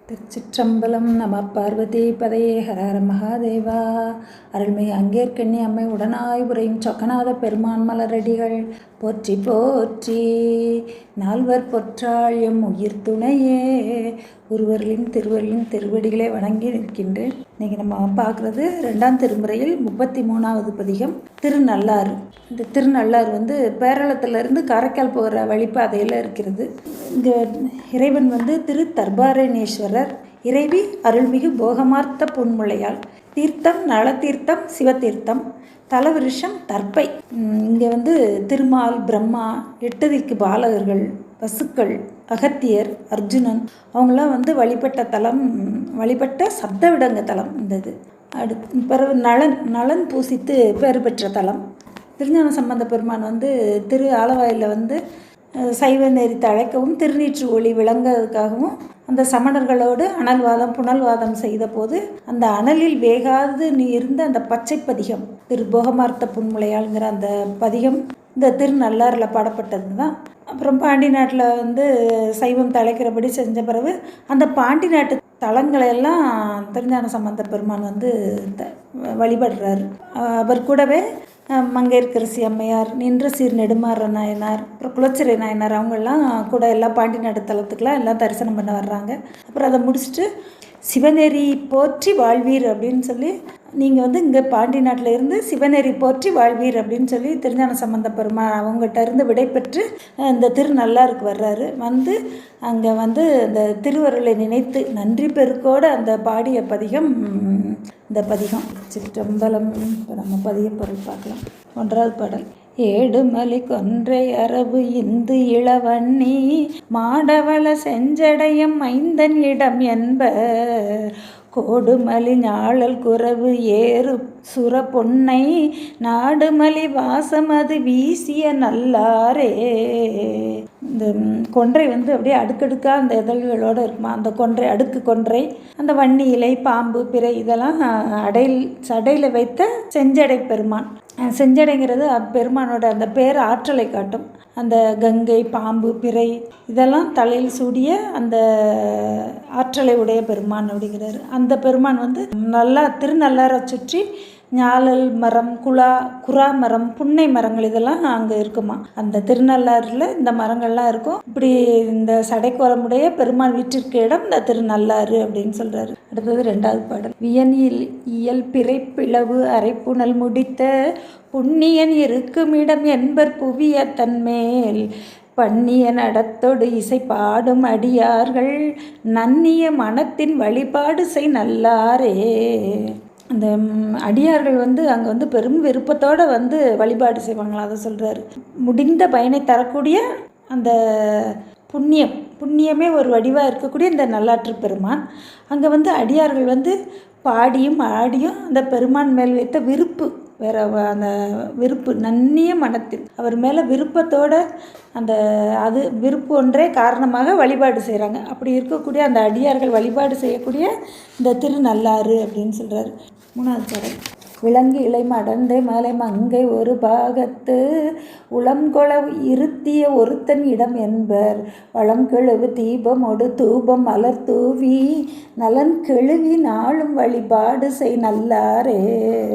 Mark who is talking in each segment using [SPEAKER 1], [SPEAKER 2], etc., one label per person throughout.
[SPEAKER 1] திருச்சிற்றம்பலம். நம பார்வதி பதையே ஹரஹர மகாதேவா. அருள்மிகு அங்கேற்கண்ணி அம்மை உடனாய் உரையும் சொக்கநாத பெருமான் மலரடிகள் போற்றி போற்றி. நால்வர் பொற்றாழியம் உயிர் துணையே ஒருவர்களின் திருவர்களின் திருவடிகளை வணங்கி நிற்கின்றேன். இன்றைக்கி நம்ம பார்க்குறது 2ஆம் திருமுறையில் 33வது பதிகம் திருநள்ளாறு. இந்த திருநள்ளாறு பேரளத்திலிருந்து காரைக்கால் போகிற வழிபாதையில் இருக்கிறது. இங்கே இறைவன் திரு தர்பாரணேஸ்வரர், இறைவி அருள்மிகு போகமார்த்த பொன்முளையாள். தீர்த்தம் நலத்தீர்த்தம், சிவதீர்த்தம். தலவிருஷம் தர்ப்பை. இங்கே திருமால், பிரம்மா, 8 திக்கு பாலகர்கள், வசுக்கள், அகத்தியர், அர்ஜுனன் அவங்களாம் வழிபட்ட தலம், வழிபட்ட சப்தவிடங்க தலம் இந்த இது. பிறகு நலன் பூசித்து பேறு பெற்ற தலம். திருஞான சம்பந்த பெருமான் திரு ஆலவாயில் சைவ நெறி தழைக்கவும் திருநீற்று ஒளி விளங்குறதுக்காகவும் அந்த சமணர்களோடு அனல்வாதம் புனல்வாதம் செய்த போது அந்த அனலில் வேகாது இருந்த அந்த பச்சை பதிகம் திரு போகமார்த்த புன்முளையாளுங்கிற அந்த பதிகம் இந்த திருநள்ளாறில் பாடப்பட்டது தான். அப்புறம் பாண்டி நாட்டில் சைவம் தழைக்கிறபடி செஞ்ச பிறகு அந்த பாண்டி நாட்டு தலங்களையெல்லாம் திருஞான சம்பந்த பெருமான் வழிபடுறார். அவர் கூடவே மங்கையர்க்கரசி அம்மையார், நின்ற சீர் நெடுமாற நாயனார், அப்புறம் குலச்சிறை நாயனார் அவங்கெல்லாம் கூட எல்லாம் பாண்டி நாட்டு தலத்துக்கெலாம் எல்லாம் தரிசனம் பண்ண வர்றாங்க. அப்புறம் அதை முடிச்சுட்டு சிவநெறி போற்றி வாழ்வீர் அப்படின்னு சொல்லி, நீங்கள் இங்கே பாண்டி நாட்டில் இருந்து சிவநெறி போற்றி வாழ்வீர் அப்படின்னு சொல்லி திருஞான சம்பந்த பெருமான் அவங்ககிட்ட இருந்து விடை பெற்று இந்த திருநள்ளாருக்கு வர்றாரு. அங்கே இந்த திருவருளை நினைத்து நன்றி பெருக்கோடு அந்த பாடிய பதிகம் இந்த பதிகம். சிற்றம்பலம். நம்ம பதிய பொருள் பார்க்கலாம். 1வது பாடல். ஏடுமலி கொன்றை அரபு இந்து இளவண்ணி மாடவள செஞ்சடையம் மைந்தன் இடம் என்பர் கோடுமலி ஞாழல் குறவு ஏறு சுர பொன்னை நாடுமலி வாசமது வீசிய நல்லாரே. இந்த கொன்றை அப்படியே அடுக்கடுக்காக அந்த இதழ்களோடு இருக்குமா. அந்த கொன்றை, அடுக்கு கொன்றை, அந்த வன்னி இலை, பாம்பு, பிறை இதெல்லாம் சடையில் வைத்த செஞ்சடை பெருமான். செஞ்சடைங்கிறது பெருமானோட அந்த பேர் ஆற்றலை காட்டும். அந்த கங்கை, பாம்பு, பிறை இதெல்லாம் தலையில் சூடிய அந்த ஆற்றலை உடைய பெருமான் அப்படிங்கிறாரு. அந்த பெருமான் நல்லா திருநள்ளாரை சுற்றி ஞாழல் மரம், குறா மரம், புன்னை மரங்கள் இதெல்லாம் அங்கே இருக்குமா. அந்த திருநள்ளாறில் இந்த மரங்கள்லாம் இருக்கும். இப்படி இந்த சடைக்கோலமுடைய பெருமான் வீட்டிற்கு இடம் இந்த திருநள்ளாறு அப்படின்னு சொல்கிறாரு. அடுத்தது 2வது பாடல். வியனில் இயல் பிறை பிளவு அரைப்புணல் முடித்த புண்ணியன் இருக்குமிடம் என்பர் புவிய தன்மேல் பண்ணிய நடத்தொடு இசை பாடும் அடியார்கள் நன்னிய மனத்தின் வழிபாடு செய் நல்லாரே. அந்த அடியார்கள் அங்கே பெரும் விருப்பத்தோடு வழிபாடு செய்வாங்களா, அதை சொல்கிறாரு. முடிந்த பயனை தரக்கூடிய அந்த புண்ணியமே ஒரு வடிவாக இருக்கக்கூடிய இந்த நல்லாற்று பெருமான் அங்கே அடியார்கள் பாடியும் ஆடியும் அந்த பெருமான் மேல் வைத்த அந்த விருப்பு நன்னிய மனத்தில் அவர் மேலே விருப்பத்தோடு அது விருப்பு ஒன்றே காரணமாக வழிபாடு செய்கிறாங்க. அப்படி இருக்கக்கூடிய அந்த அடியார்கள் வழிபாடு செய்யக்கூடிய இந்த திருநள்ளாறு அப்படின்னு சொல்கிறாரு. 3வது பாடல். விலங்கு இலை மடந்தை மலை மங்கை ஒரு பாகத்து உளம்கொள இருத்திய ஒருத்தன் இடம் என்பர் வளங்கெழுவு தீபமொடு தூபம் மலர் தூவி நலன் கெழுவி நாளும் வழிபாடு செய் நல்லாரே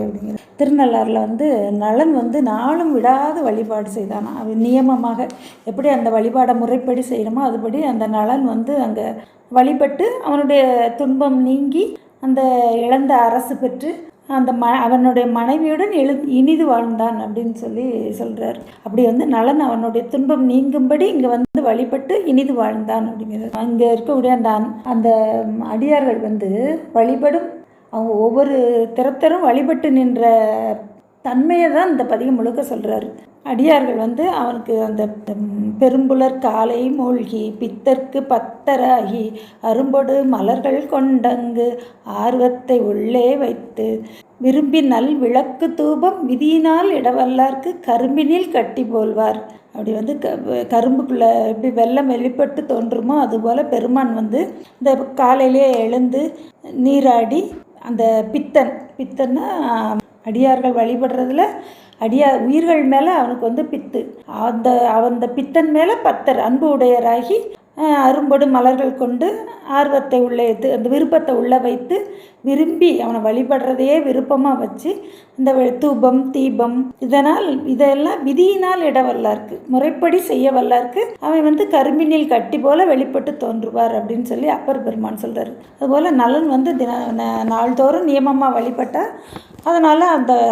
[SPEAKER 1] அப்படிங்கிற. திருநள்ளாறில் நலன் நாளும் விடாது வழிபாடு செய்தானா. அது நியமமாக எப்படி அந்த வழிபாடை முறைப்படி செய்யணுமோ அதுபடி அந்த நலன் அங்கே வழிபட்டு அவனுடைய துன்பம் நீங்கி அந்த இழந்த அரசு பெற்று அந்த அவனுடைய மனைவியுடன் இனிது வாழ்ந்தான் அப்படின்னு சொல்கிறார். அப்படி நலன் அவனுடைய துன்பம் நீங்கும்படி இங்கே வழிபட்டு இனிது வாழ்ந்தான் அப்படிங்கிறது. அங்கே இருக்கக்கூடிய அந்த அடியார்கள் வழிபடும் அவங்க ஒவ்வொரு திறத்தரும் வழிபட்டு நின்ற தன்மையை தான் இந்த பதிகம் முழுக்க சொல்கிறாரு. அடியார்கள் அவனுக்கு அந்த பெரும்புலர் காலை மூழ்கி பித்தர்க்கு பத்தராகி அரும்பொடு மலர்கள் கொண்டங்கு ஆர்வத்தை உள்ளே வைத்து விரும்பி நல் விளக்கு தூபம் விதியினால் இடவல்லார்க்கு கரும்பினில் கட்டி போல்வார். அப்படி கரும்புக்குள்ளே எப்படி வெள்ளம் வெளிப்பட்டு தோன்றுமோ அதுபோல் பெருமான் இந்த காலையிலே எழுந்து நீராடி அந்த பித்தன்னா அடியார்கள் வழிபடுறதுல உயிர்கள் மேலே அவனுக்கு பித்து அந்த பித்தன் மேலே பத்தர் அன்பு உடையராகி அரும்பொடு மலர்கள் கொண்டு ஆர்வத்தை உள்ளே அந்த விருப்பத்தை உள்ளே வைத்து விரும்பி அவனை வழிபடுறதையே விருப்பமாக வச்சு இந்த தூபம் தீபம் இதெல்லாம் விதியினால் இட வல்லாருக்கு, முறைப்படி செய்ய வல்லாருக்கு அவன் கரும்பினில் கட்டி போல வெளிப்பட்டு தோன்றுவார் அப்படின்னு சொல்லி அப்பர் பெருமான் சொல்கிறார். அதுபோல் நலன் நாள்தோறும் நியமமாக வழிபட்டால் அதனால்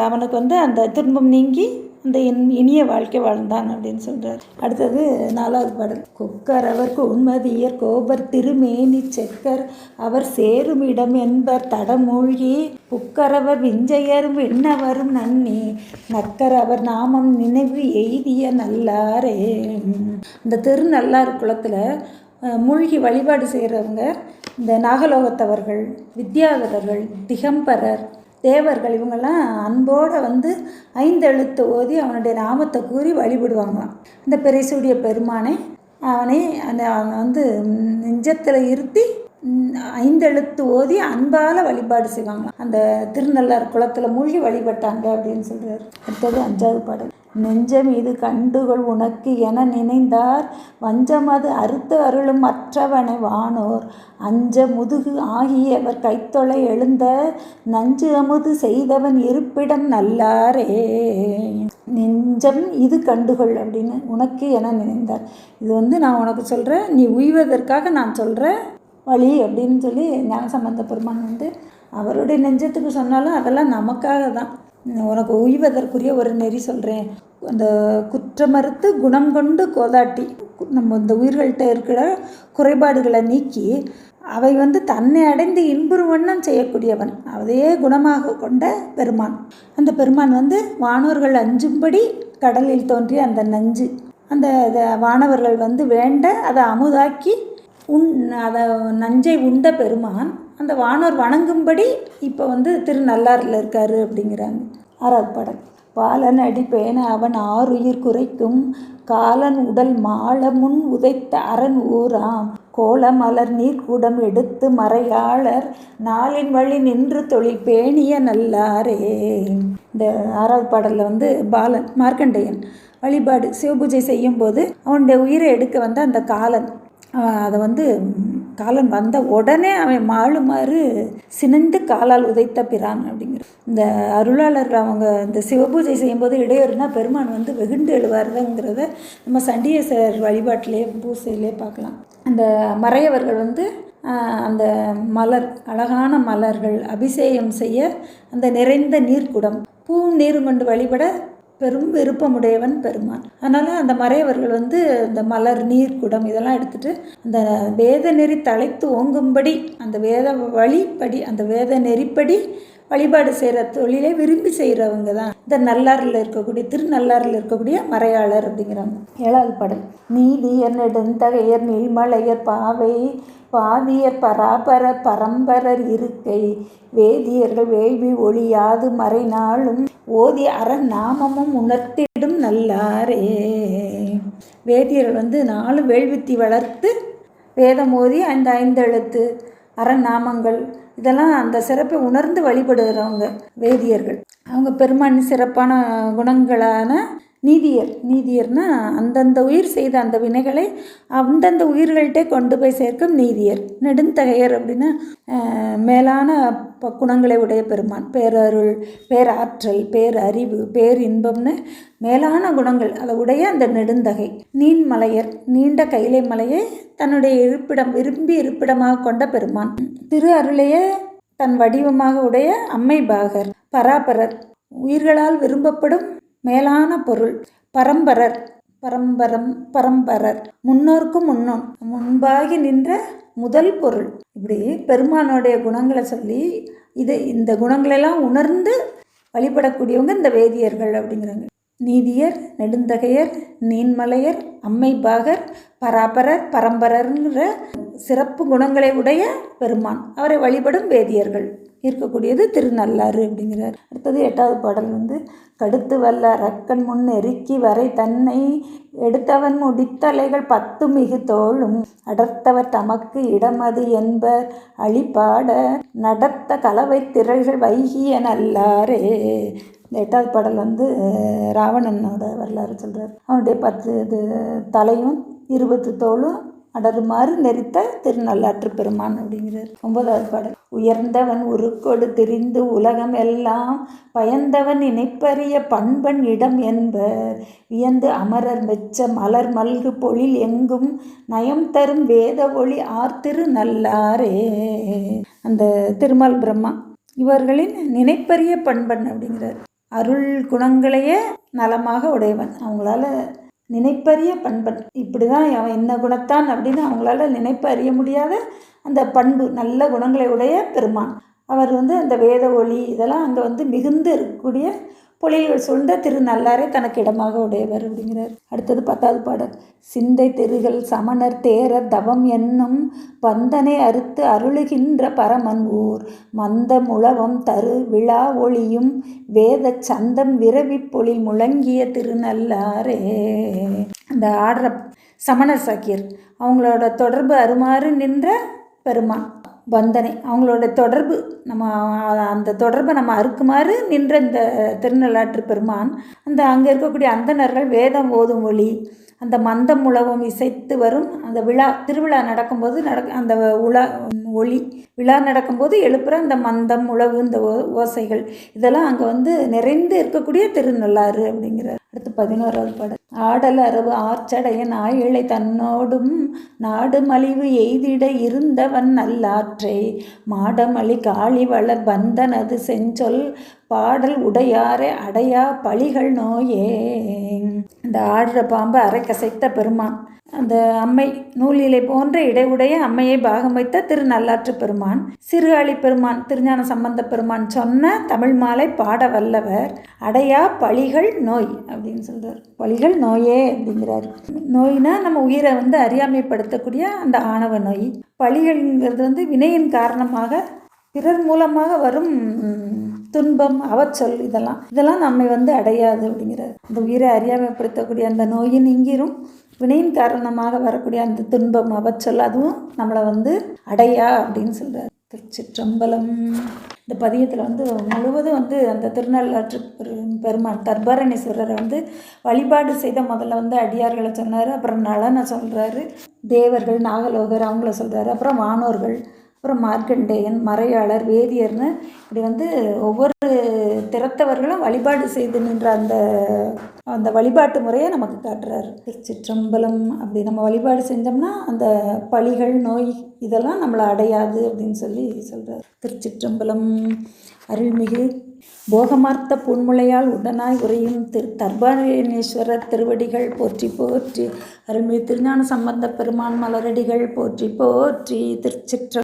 [SPEAKER 1] அவனுக்கு அந்த துன்பம் நீங்கி அந்த இனிய வாழ்க்கை வாழ்ந்தான் அப்படின்னு சொல்கிறார். அடுத்தது 4வது பாடல். கொக்கரவர்க்கு உண்மதியர் கோபர் திருமேனி செக்கர் அவர் சேரும் இடம் என்பர் தடமூழ்கி புக்கரவர் விஞ்சையரும் விண்ணவரும் நன்னி நக்கர் அவர் நாமம் நினைவு எய்திய நல்லாரே. இந்த திருநள்ளாறு குளத்தில் மூழ்கி வழிபாடு செய்கிறவங்க இந்த நாகலோகத்தவர்கள், வித்யாதரர்கள், திகம்பரர், தேவர்கள் இவங்கெல்லாம் அன்போடு 5 எழுத்து ஓதி அவனுடைய நாமத்தை கூறி வழிபடுவாங்களாம். இந்த பெரிசூடிய பெருமானை அவனை நெஞ்சத்தில் இருத்தி 5 எழுத்து ஓதி அன்பால் வழிபாடு செய்வாங்களாம். அந்த திருநள்ளாறு குளத்தில் மூழ்கி வழிபட்டாங்க அப்படின்னு சொல்கிறார். அடுத்தது 5வது பாடல். நெஞ்சம் இது கண்டுகள் உனக்கு என நினைந்தார் வஞ்சமது அறுத்து அருளும் மற்றவனை வானோர் அஞ்ச முதுகு ஆகியவர் கைத்தொலை எழுந்த நஞ்சு அமுது செய்தவன் இருப்பிடம் நல்லாரே. நெஞ்சம் இது கண்டுகள் அப்படின்னு உனக்கு என நினைந்தார். இது நான் உனக்கு சொல்கிறேன், நீ உய்வதற்காக நான் சொல்கிறேன் வழி அப்படின்னு சொல்லி ஞானசம்பந்த பெருமான் அவருடைய நெஞ்சத்துக்கு சொன்னாலும் அதெல்லாம் நமக்காக தான். உனக்கு உய்வதற்குரிய ஒரு நெறி சொல்கிறேன். அந்த குற்றமறுத்து குணம் கொண்டு கோதாட்டி நம்ம இந்த உயிர்கள்ட்ட இருக்கிற குறைபாடுகளை நீக்கி அவை தன்னை அடைந்து இன்புறுவண்ணம் செய்யக்கூடியவன், அதையே குணமாக கொண்ட பெருமான். அந்த பெருமான் வானோர்கள் அஞ்சும்படி கடலில் தோன்றிய அந்த நஞ்சு, அந்த வானவர்கள் வேண்ட அதை அமுதாக்கி அதை நஞ்சை உண்ட பெருமான் அந்த வானோர் வணங்கும்படி இப்போ திருநள்ளாறில் இருக்காரு அப்படிங்கிறாங்க. 6வது பாடல். பாலன் அடிப்பேன அவன் ஆறுயிர் குறைக்கும் காலன் உடல் மாள முன் உதைத்த அரண் ஊராம் கோல மலர் நீர்க்கூடம் எடுத்து மறையாளர் நாளின் வழி நின்று தொழில் பேணிய நல்லாரே. இந்த 6வது பாடலில் பாலன் மார்க்கண்டேயன் வழிபாடு சிவபூஜை செய்யும்போது அவனுடைய உயிரை எடுக்க அந்த காலன் அதை காலன் வந்த உடனே அவன் மாளுமாறு சினந்து காலால் உதைத்த பிரான் அப்படிங்கிற இந்த அருளாளர் அவங்க இந்த சிவபூஜை செய்யும்போது இடையூறுனா பெருமான் வெகுண்டு எழுவாருங்கிறத நம்ம சண்டிகேசர் வழிபாட்டிலே பூசையிலே பார்க்கலாம். அந்த மறையவர்கள் அந்த மலர் அழகான மலர்கள் அபிஷேகம் செய்ய அந்த நிறைந்த நீர்க்குடம் பூ நீரும் கொண்டு வழிபட பெரும் விருப்பமுடையவன் பெருமான். அதனால் அந்த மறையவர்கள் இந்த மலர் நீர் குடம் இதெல்லாம் எடுத்துகிட்டு அந்த வேத நெறி தலைத்து ஓங்கும்படி அந்த வேத வழிப்படி அந்த வேத நெறிப்படி வழிபாடு செய்கிற தொழிலை விரும்பி செய்கிறவங்க தான் இந்த நல்லாறில் இருக்கக்கூடிய திருநள்ளாறில் இருக்கக்கூடிய மறையாளர் அப்படிங்கிறாங்க. 7வது பாடல். நீதியர் நெடுந்தகையர் நீள்மலையர் பாவை பாதியர் பராபர பரம்பரர் இருக்கை வேதியர்கள் வேள்வி ஒளியாது மறைநாளும் ஓதி அரண் நாமமும் உணர்த்திடும் நல்லாரே. வேதியர்கள் 4 வேள்வித்தி வளர்த்து வேதம் ஓதி அந்த 5 எழுத்து அரண் நாமங்கள் இதெல்லாம் அந்த சிறப்பை உணர்ந்து வழிபடுகிறவங்க வேதியர்கள். அவங்க பெருமான் சிறப்பான குணங்களான நீதியர்னா அந்தந்த உயிர் செய்த அந்த வினைகளை அந்தந்த உயிர்கள்ட்டே கொண்டு போய் சேர்க்கும் நீதியர். நெடுந்தகையர் அப்படின்னா மேலான குணங்களை உடைய பெருமான், பேரருள், பேராற்றல், பேரறிவு, பேரின்பம்னு மேலான குணங்கள் அதை உடைய அந்த நெடுந்தகை. நீண்மலையர் நீண்ட கைலை மலையை தன்னுடைய விரும்பி இருப்பிடமாக கொண்ட பெருமான். திரு அருளையே தன் வடிவமாக உடைய அம்மை பாகர். பராபரர் உயிர்களால் விரும்பப்படும் மேலான பொருள். பரம்பரர் முன்னோர்க்கும் முன்பாகி நின்ற முதல் பொருள். இப்படி பெருமானுடைய குணங்களை சொல்லி இந்த குணங்களெல்லாம் உணர்ந்து வழிபடக்கூடியவங்க இந்த வேதியர்கள் அப்படிங்கிறாங்க. நீதியர், நெடுந்தகையர், நீன்மலையர், அம்மை பாகர், பரம்பரர்ங்கிற சிறப்பு குணங்களை உடைய பெருமான் அவரை வழிபடும் வேதியர்கள் இருக்கக்கூடியது திருநள்ளாறு அப்படிங்கிறார். அடுத்தது 8வது பாடல். கடுத்து வல்ல அரக்கன் முன் நெருக்கி வரை தன்னை எடுத்தவன் முடித்தலைகள் 10 மிகு தோளும் அடர்த்தவர் தமக்கு இடமது என்பர் அழிபாட நடத்த கலவை திரள்கள் வைகிய நல்லாரே. இந்த 8வது பாடல் ராவணனோட வரலாறு சொல்கிறார். அவனுடைய 10 தலையும் 20 தோளும் அடருமாறு நெறித்த திருநள்ளாற்று பெருமான் அப்படிங்கிறார். 9வது பாடல். உயர்ந்தவன் உருக்கொடு திரிந்து உலகம் எல்லாம் பயந்தவன் இணைப்பரிய பண்பன் இடம் என்பர் வியந்து அமரர் மெச்ச மலர் மல்கு பொழில் எங்கும் நயம் தரும் வேத ஒளி ஆர்த்திரு நல்லாரே. அந்த திருமால் பிரம்மா இவர்களின் நினைப்பரிய பண்பன் அப்படிங்கிறார். அருள் குணங்களையே நலமாக உடையவன், அவங்களால நினைப்பறிய பண்பன், இப்படி தான் அவன் என்ன குணத்தான் அப்படின்னு அவங்களால நினைப்பு அறிய முடியாத அந்த பண்பு நல்ல குணங்களை உடைய பெருமான். அவர் அந்த வேத ஒளி இதெல்லாம் அங்கே மிகுந்து இருக்கக்கூடிய பொழில்கள் சூழ்ந்த திருநள்ளாரை தனக்கு இடமாக உடையவர் அப்படிங்கிறார். அடுத்தது 10வது பாடல். சிந்தை திருகள் சமணர் தேரர் தவம் என்னும் பந்தனை அறுத்து அருளுகின்ற பரமன் ஊர் மந்த முழவம் தரு விழா ஒளியும் வேத சந்தம் விரவி பொழில் முழங்கிய திருநள்ளாரே. அந்த ஆடுற சமணர் சாக்கியர் அவங்களோட தொடர்பு அருமாறு நின்ற பெருமான். பந்தனை அவங்களோட தொடர்பு, நம்ம அந்த தொடர்பை நம்ம அறுக்குமாறு நின்ற இந்த திருநள்ளாற்று பெருமான். அங்கே இருக்கக்கூடிய அந்தணர்கள் வேதம் ஓதும் ஒளி, அந்த மந்தம் உழவும் இசைத்து வரும் அந்த திருவிழா நடக்கும்போது அந்த ஒளி விழா நடக்கும்போது எழுப்புற அந்த மந்தம் உழவு இந்த ஓசைகள் இதெல்லாம் அங்கே நிறைந்து இருக்கக்கூடிய திருநள்ளாறு அப்படிங்கிறார். அடுத்து 11வது பாடல். ஆடல் அரவு ஆர்ச்சடையன் ஆயிழை தன்னோடும் நாடு மலிவு எய்திட இருந்தவன் நல்லாற்றை மாடமளி காளி வளர் பந்தனது செஞ்சொல் பாடல் உடையாரே அடையா பழிகள் நோயே. இந்த ஆடுற பாம்பு அரை கசைத்த பெருமான், அந்த அம்மை நூலிலை போன்ற இடையுடைய அம்மையை பாகம் வைத்த திருநள்ளாற்று பெருமான், சிறுகாழி பெருமான், திருஞான சம்பந்த பெருமான் சொன்ன தமிழ் மாலை பாட வல்லவர், அடையா பழிகள் நோய் அப்படின்னு சொல்கிறார். பழிகள் நோயே அப்படிங்கிறார். நோய்னா நம்ம உயிரை அறியாமைப்படுத்தக்கூடிய அந்த ஆணவ நோய். பழிகள்ங்கிறது வினையின் காரணமாக பிறர் மூலமாக வரும் துன்பம் அவச்சொல் இதெல்லாம் நம்மை அடையாது அப்படிங்கிறார். அந்த உயிரை அறியாமைப்படுத்தக்கூடிய அந்த நோயின் இங்கிரும் வினையின் காரணமாக வரக்கூடிய அந்த துன்பம் அவச்சொல் அதுவும் நம்மளை அடையா அப்படின்னு சொல்கிறார். திருச்சிற்றம்பலம். இந்த பதியத்தில் முழுவதும் அந்த திருநள்ளாற்று பெருமான் தர்பாரணீஸ்வரரை வழிபாடு செய்த முதல்ல அடியார்களை சொன்னார். அப்புறம் நலனை சொல்கிறாரு, தேவர்கள் நாகலோகர் அவங்கள சொல்கிறாரு, அப்புறம் வானோர்கள், அப்புறம் மார்க்கண்டேயன், மறையாளர், வேதியர்னு இப்படி ஒவ்வொரு திறத்தவர்களும் வழிபாடு செய்து நின்ற அந்த வழிபாட்டு முறையை நமக்கு காட்டுறாரு. திருச்சிற்றம்பலம். அப்படி நம்ம வழிபாடு செஞ்சோம்னா அந்த பழிகள் நோய் இதெல்லாம் நம்மளை அடையாது அப்படின்னு சொல்கிறார். திருச்சிற்றம்பலம். அருள்மிகு போகமார்த்த பூன்முளையால் உடனாய் உரையும் தர்பாரணீஸ்வரர் திருவடிகள் போற்றி போற்றி. அருள்மிகு திருஞான சம்பந்த பெருமான் மலரடிகள் போற்றி போற்றி. திருச்சிற்ற